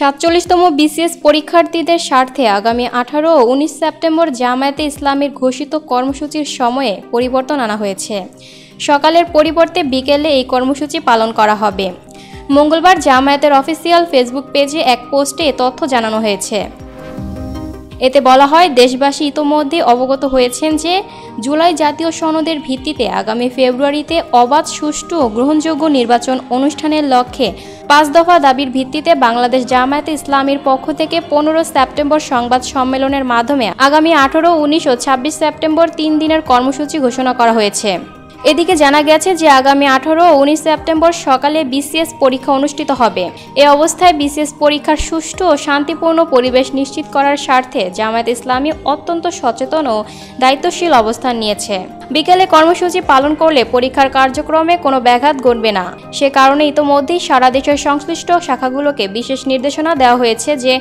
৪৭তম BCS পরীক্ষার্থীদের স্বার্থে আগামী ১৮ ও ১৯ সেপ্টেম্বর জামায়াতে ইসলামীর ঘোষিত কর্মসূচির সময়ে পরিবর্তন আনা হয়েছে। সকালের পরিবর্তে বিকেলে এই কর্মসূচি পালন করা হবে। মঙ্গলবার জামায়াতের অফিসিয়াল ফেসবুক পেজে এক পোস্টে এ তথ্য জানানো হয়েছে। এতে বলা হয়, দেশবাসী ইতোমধ্যে অবগত হয়েছেন যে জুলাই জাতীয় সনদের ভিত্তিতে আগামী ফেব্রুয়ারিতে অবাধ, সুষ্ঠু ও গ্রহণযোগ্য নির্বাচন অনুষ্ঠানের লক্ষ্যে ৫ দফা দাবির ভিত্তিতে বাংলাদেশ জামায়াতে ইসলামীর পক্ষ থেকে ১৫ সেপ্টেম্বর সংবাদ সম্মেলনের মাধ্যমে আগামী ১৮, ১৯ ও ২৬ সেপ্টেম্বর ৩ দিনের কর্মসূচি ঘোষণা করা হয়েছে। এদিকে জানা গেছে যে আগামী ১৮ ও ১৯ সেপ্টেম্বর সকালে বিসিএস পরীক্ষা অনুষ্ঠিত হবে। এ অবস্থায় বিসিএস পরীক্ষার সুষ্ঠু ও শান্তিপূর্ণ পরিবেশ নিশ্চিত করার স্বার্থে জামায়াত ইসলামী অত্যন্ত সচেতন ও দায়িত্বশীল অবস্থান নিয়েছে। বিকেলে কর্মসূচি পালন করলে পরীক্ষার কার্যক্রমে কোনো ব্যাঘাত ঘটবে না। সে কারণে ইতোমধ্যেই সারা দেশের সংশ্লিষ্ট শাখাগুলোকে বিশেষ নির্দেশনা দেওয়া হয়েছে যে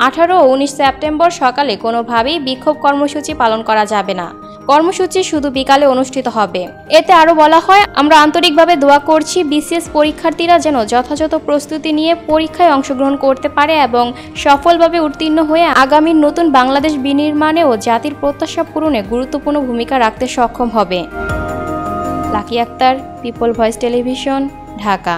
১৮ ও ১৯ সেপ্টেম্বর সকালে কোনোভাবেই বিক্ষোভ কর্মসূচি পালন করা যাবে না। কর্মসূচি শুধু বিকালে অনুষ্ঠিত হবে। এতে আরও বলা হয়, আমরা আন্তরিকভাবে দোয়া করছি বিসিএস পরীক্ষার্থীরা যেন যথাযথ প্রস্তুতি নিয়ে পরীক্ষায় অংশগ্রহণ করতে পারে এবং সফলভাবে উত্তীর্ণ হয়ে আগামী নতুন বাংলাদেশ বিনির্মাণে ও জাতির প্রত্যাশা পূরণে গুরুত্বপূর্ণ ভূমিকা রাখতে সক্ষম হবে। Lucky Akter, people voice television, Dhaka.